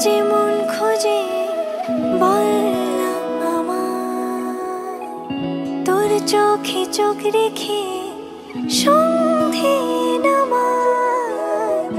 যেমন খোঁজে বল না আমার, তোর চোখে চোখ রেখে সন্ধে নামার,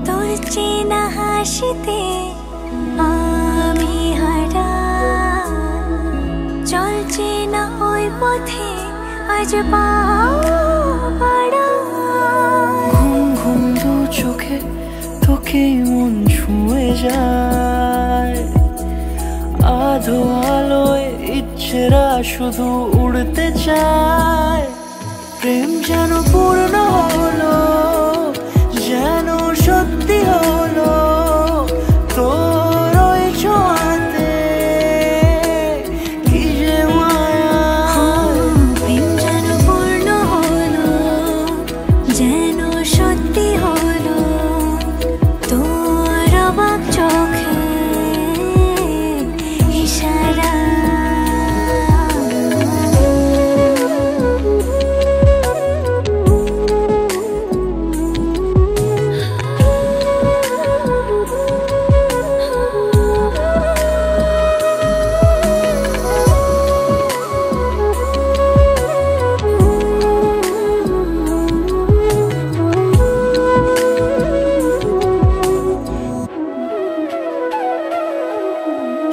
তোর চেনা হাসিতে আমি হারা, চলছে না ওই পথে আজ পা পাড়া। ঘুম ঘুম দু চোখে তোকে মন ছুঁয়ে যায়, আধো আলোয় ইচ্ছেরা শুধু উড়তে চায়। প্রেম যেন পূর্ণ হলো, যেন সত্যি হলো, তোর ওই ছোঁয়াতে কি যে মায়া। প্রেম যেন পূর্ণ হলো, যেন সত্যি হলো, তোর অবাক চোখে ইশারা।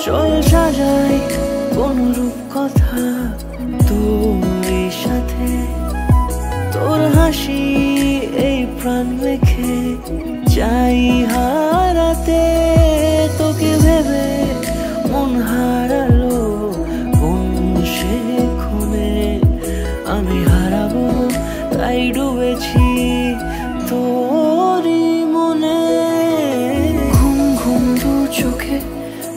চল সাজাই কোন রূপ কথা তোর সাথে, তোর হাসি এই প্রাণ মেখে চাই হারাতে। তোকে ভেবে মন হারালো কোন সে ক্ষণে, আমি হারাবো তাই ডুবেছি তোরই মনে। ঘুম ঘুম দু চোখে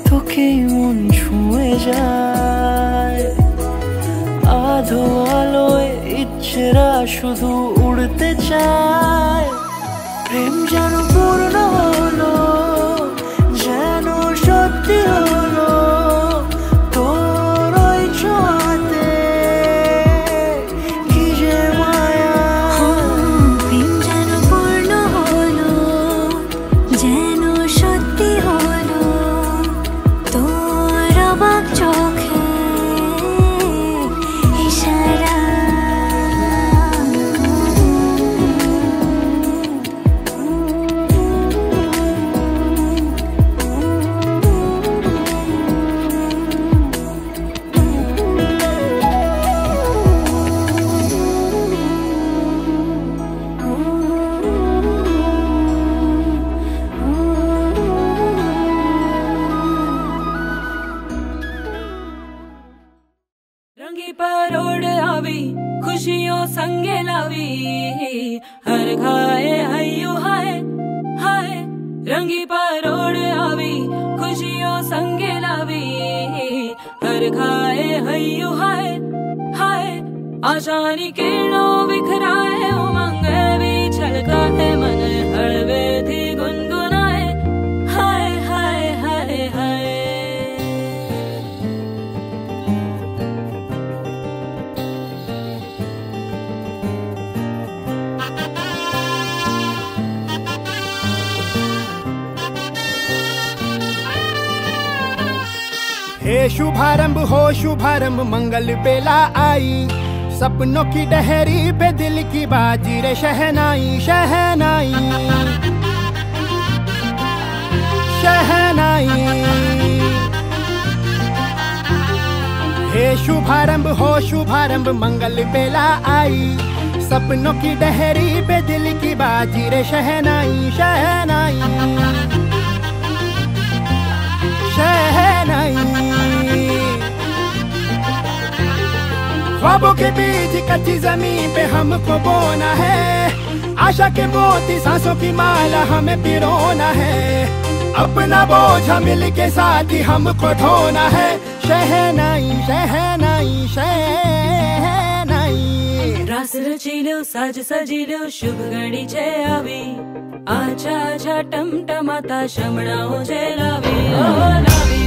তোকে মন ছুঁয়ে যায়, আধো আলোয় ইচ্ছেরা শুধু উড়তে চায়। প্রেম যেন পূর্ণ হলো, যেন সত্যি হলো, তোর ওই ছোঁয়াতে কি যে মায়া। প্রেম যেন পূর্ণ হলো, যেন সত্যি হলো, তোর অবাক চোখে ইশারা। रंगी परोड़ आवी खुशियों संगे लावी, हर खाए हयू हाय हाय। रंगी परोड़ आवी खुशियों संगे लावी, हर खाए हयू हाय हाय। आशानी किरणों बिखराए उमंग भी छलकाए, मन हड़वे थी गुनगुनाए हाय हाय हाय हाय। हे शुभारंभ हो शुभारंभ मंगल बेला आई, सपनों की डहरी पे दिल की बाजी रे शहनाई शहनाई शहनाई। हे शुभारंभ हो शुभारंभ मंगल बेला आई, सपनों की डहरी पे दिल की बाजी रे शहनाई शहनाई शहनाई। ख्वाबों के बीज कच्ची जमीन पे हमको बोना है, आशा के मोती सांसों की माला हमें पिरोना है। अपना बोझ मिल के साथ ही हमको ढोना है। शहनाई शहनाई शहनाई। रास रचिलो साज सजिलो शुभ घड़ी छे आवी। आछा आछा टमटमाता शमणाओ जे लावी ओ लावी।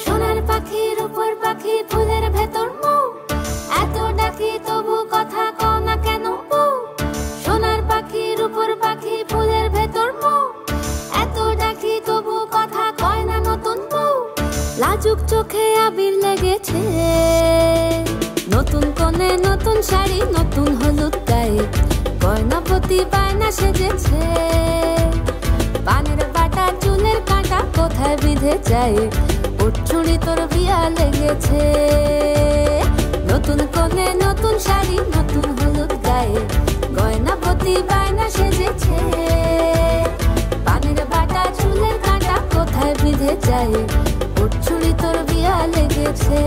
সোনার পাখির উপর পাখি ফুলের ভেতর মৌ, এত ডাকি তবু কথা কও না কেন বউ। সোনার পাখির উপর পাখি ফুলের ভেতর মৌ, এত ডাকি তবু কথা কয় না নতুন বউ। লাজুক চোখে আবির লেগেছে, নতুন কোণে নতুন শাড়ি নতুন হলুদ গায়ে, গয়নাপতি বায়না সেজেছে। পানের বাটা চুলের কাঁটা কোথায় বিঁধে যায়, ওর চুড়ি তোর বিয়া লেগেছে। নতুন কোণে নতুন শাড়ি নতুন হলুদ গায়ে, গয়নাপতি বায়না সেজেছে। পানের বাটা চুলের কাঁটা কোথায় বিঁধে যায়, ওর চুড়ি তোর বিয়া লেগেছে।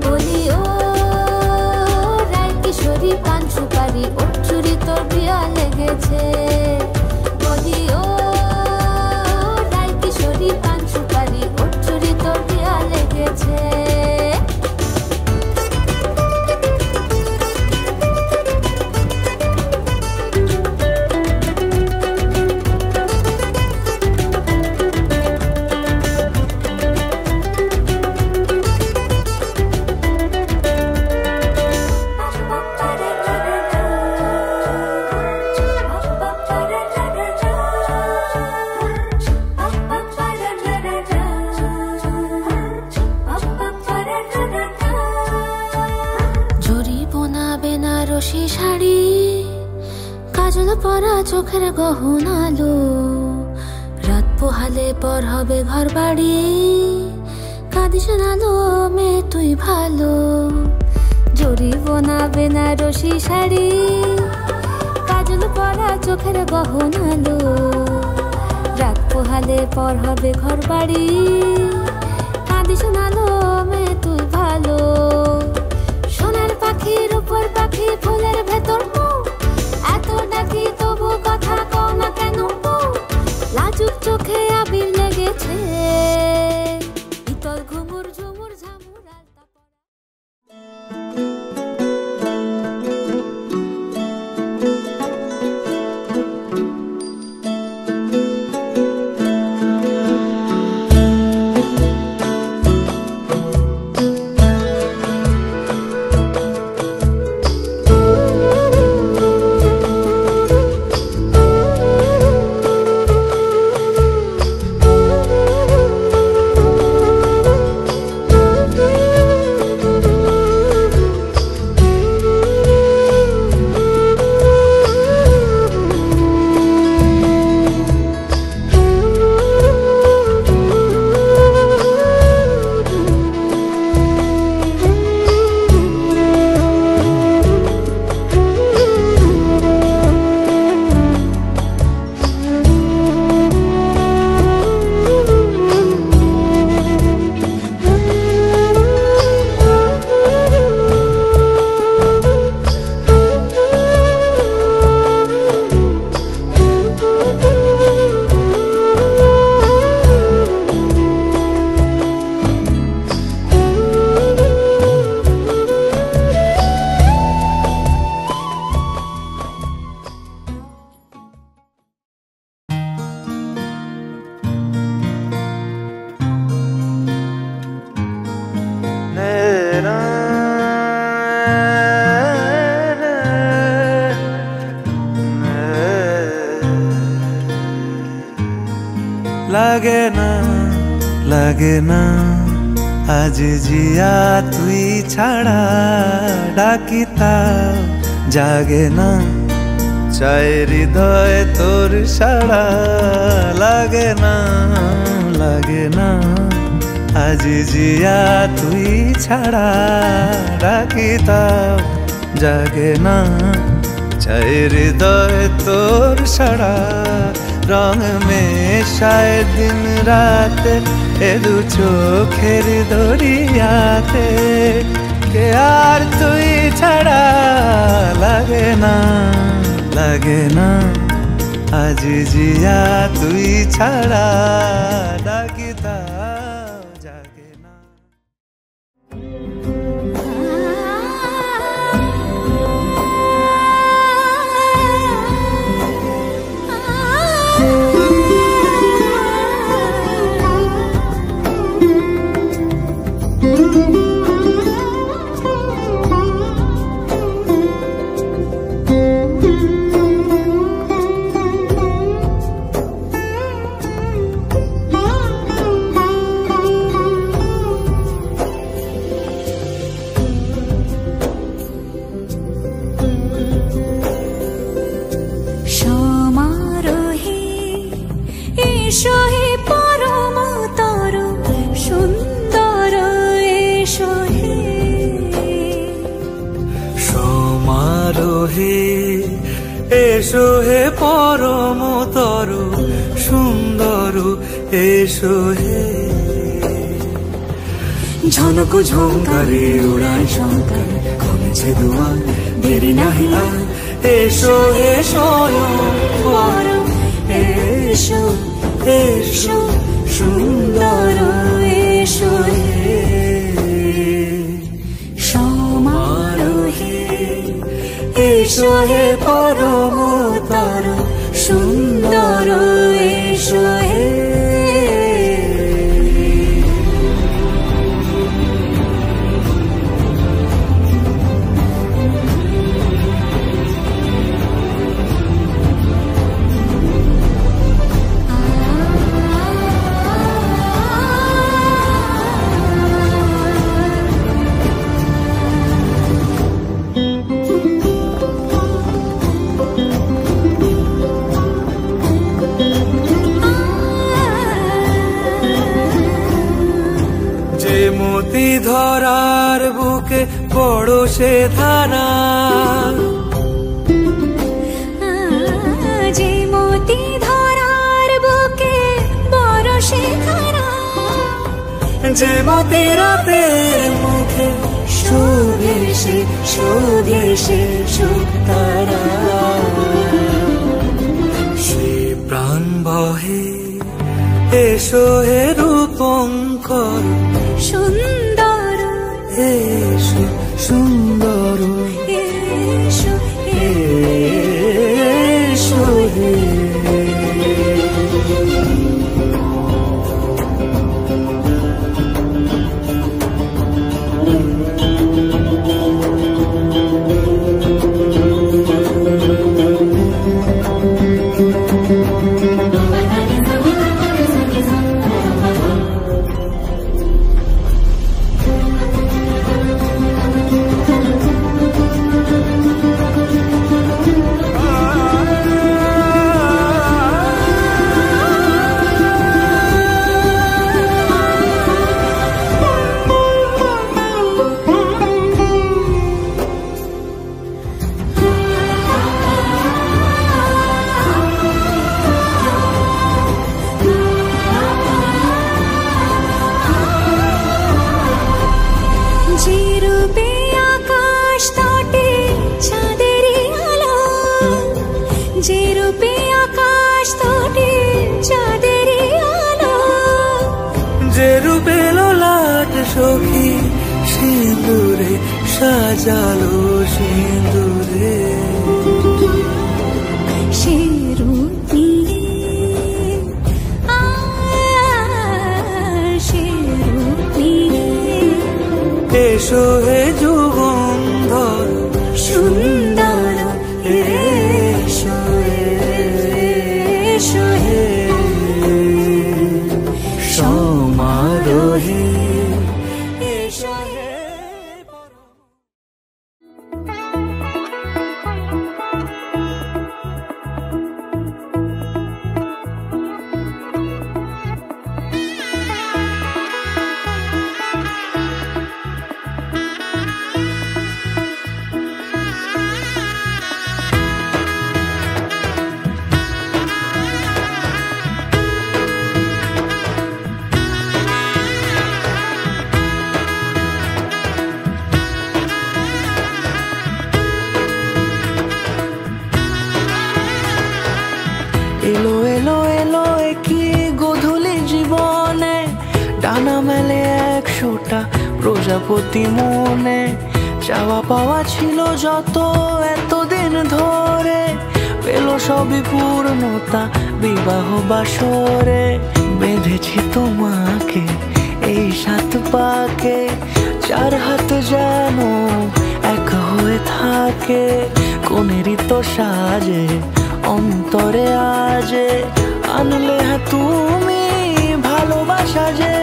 বলি ও রায় কিশোরী পান সুপারি, ওর চুড়ি তোর বিয়া লেগেছে। বলি ও রায় কিশোরী পান সুপারি, ওর চুড়ি তোর বিয়া লেগেছে। বেনারসি শাড়ি, কাজল পরা চোখের গহনালো, রাত পোহালে পর হবে ঘর বাড়ি, কাঁদিস নালো মেয়ে তুই ভালো। জরি বোনা বেনারসি শাড়ি, কাজল পরা চোখের গহনালো, রাত পোহালে পর হবে ঘর বাড়ি, কাঁদিস নালো মেয়ে তুই ভালো। সোনার পাখির উপর পাখি ফুলের ভেতর মৌ, এত ডাকি তবু কথা কও না কেন বউ। লাজুক চোখে আবির লেগেছে, ইতল ঘুমুর ঝুমুর ঝামুর আলতা লাগে না আজ জিয়া তুই ছাড়া, ডাকিতা জাগে না চাই হৃদয় তোর সাড়া। লাগে না আজ জিয়া তুই ছাড়া, ডাকিতা জাগে না চাই হৃদয় তোর সাড়া। রং মেশায় দিন রাত এ দু চোখের দরিয়াতে কে আর তুই ছাড়া লাগে না আজ জিয়া তুই ছাড়া ডাকি তাও জাগে না। এসো হে পরম তরু সুন্দর এসো হে ঝনক ঝঙ্কারে উড়ায় শঙ্কর কমেছে দুয়ার দেরি নাহি আর এসো হে স্বয়ং পরম এসো এসো সুন্দর এসো হে সমারোহে এসো হে পরম তরু সুন্দর এসো হে। ধরার বুকে বড় সে ধারা যে মতি ধরার বুকে বড় সে ধারা যে মতি রাতের মুখে শোভে সে সুতারা সে প্রাণ বহে এসো হে রূপঙ্কর সুন্দর এসো সুন্দর এসো এসো হে। সখী সিঁদুরে সাজালো সিঁদুরে সে রূপী এসো হে যুগন্ধর সুন্দর এসো এসো হে সমারোহে একটা প্রজাপতি মনে, চাওয়া পাওয়া ছিল যত এতদিন ধরে, পেল সবই পূর্ণতা বিবাহ বাসরে। বেঁধেছি তোমাকে এই 7 পাকে, 4 হাত যেন এক হয়ে থাকে। কোনেরই তো সাজে অন্তরে আজে, আনলে হ্যাঁ তুমি ভালোবাসা যে।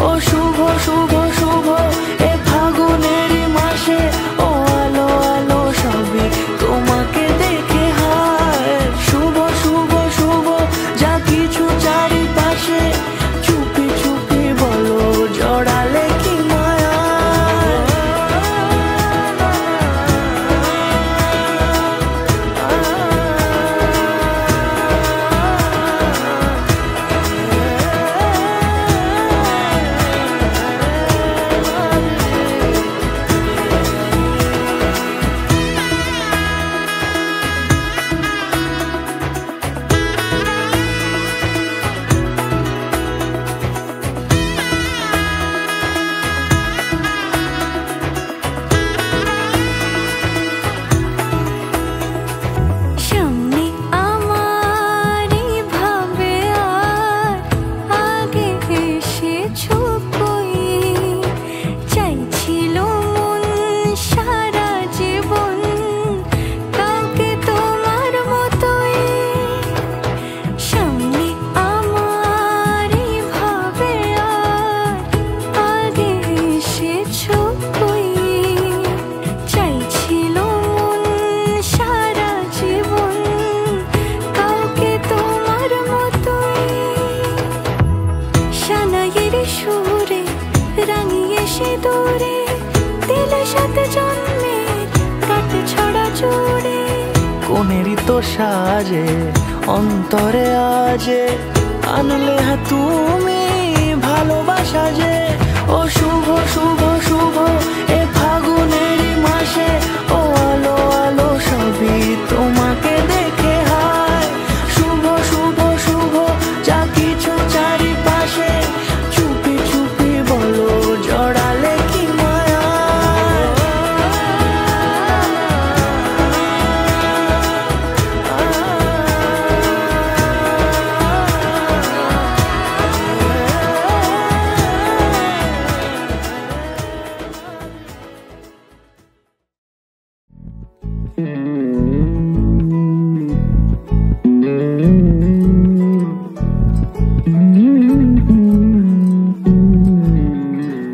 ও শুভ শুভ শুভ এ ফাগুনেরই মাসে, ও আলো আলো সবই তোমাকে দেখে হায়। শুভ শুভ শুভ যা কিছু চারিপাশে, চুপি চুপি বলো জড়ালে কি মায়া। কোনেরই তো সাজে অন্তরে আজে, আনলে হ্যাঁ তুমি ভালোবাসা যে। ও শুভ শুভ শুভ এ ফাগুনেরই মাসে, ও আলো আলো সবই তোমাকে দেখে হায়। শুভ শুভ শুভ যা কিছু চারিপাশে, চুপি চুপি বলো জড়ালে কি মায়া।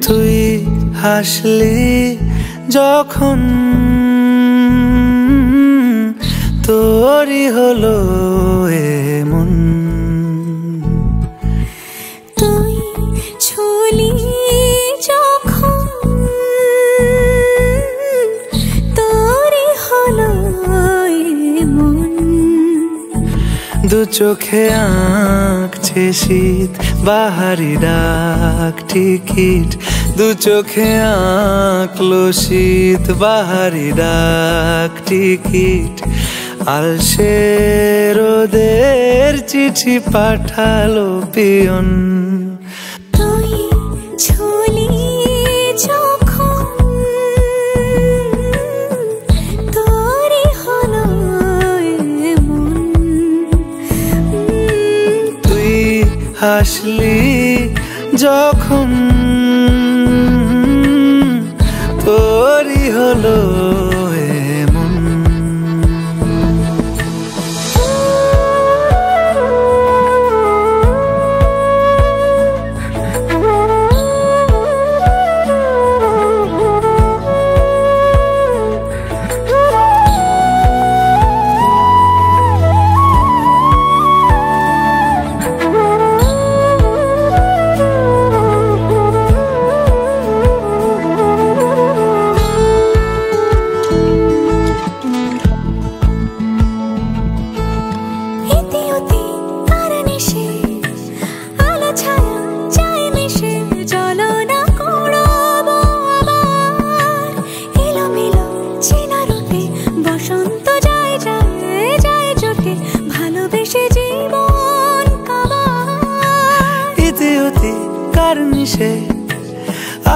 তুই হাসলি যখন তোরই হলো এমন, তুই ছুলি যখন তোরই হলো এমন। দু চোখে আঁকছে শীত বাহারি ডাক টিকিট, দু চোখে আঁকলো শীত বাহারি ডাক টিকিট। আলসে রোদের চিঠি পাঠালো পিয়ন, তুই ছুলি যখন তোরই হলো এমন। তুই হাসলি যখন তোরই হলো এমন।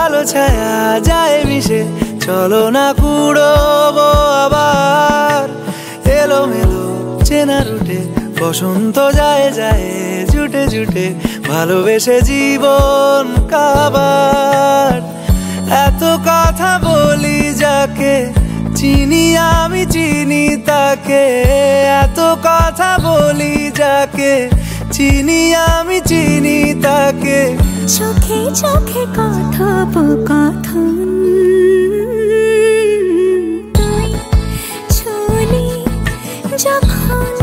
আলো ছায়া যায় মিশে, চলো না কুড়োবো আবার এলোমেলো চেনা রুটে। বসন্ত যায় যায় জুটে জুটে, ভালোবেসে জীবন কাবার। এত কথা বলি যাকে চিনি আমি চিনি তাকে, এত কথা বলি যাকে চিনি আমি চিনি তাকে। চোখে চোখে কথোপকথন, তুই ছুলি যখন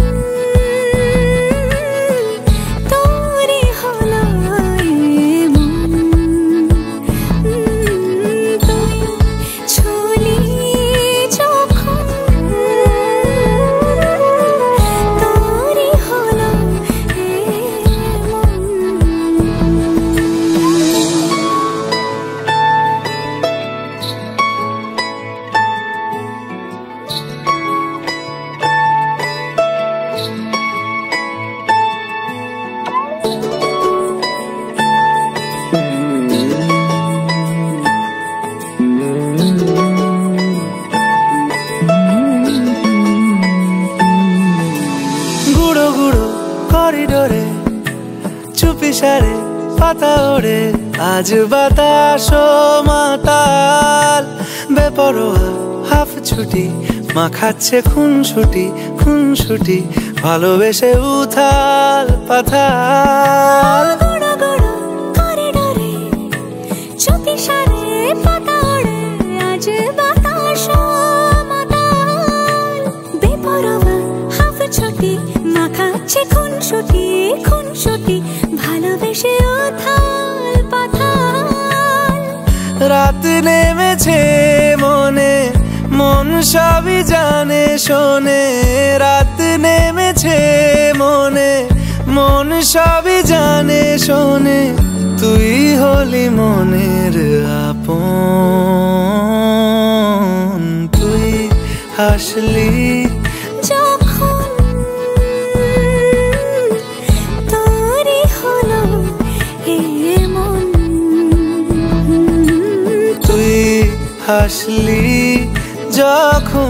তোরই হলো মন। তুই ছুলি যখন তোরই হলো মন। গুঁড়ো গুঁড়ো করিডোরে চুপি সারে পাতা ওড়ে, আজ বাতাস মাতাল বেপরোয়া হাফ ছুটি। মাখাচ্ছে খুনসুটি খুনসুটি, ভালোবেসে উথাল পাথাল। গুঁড়ো গুঁড়ো করিডোরে চুপি সারে পাতা ওড়ে, আজ বাতাস মাতাল বেপরোয়া হাফ ছুটি। মাখাচ্ছে খুনসুটি খুনসুটি, ভালোবেসে উথাল পাথাল। রাত নেমেছে মনে, মন সবই জানে শোনে। রাত নেমেছে মনে, মন সবই জানে শোনে। তুই হলি মনের আপন, তুই হাসলি যখন তোরই হলো মন। তুই হাসলি যখন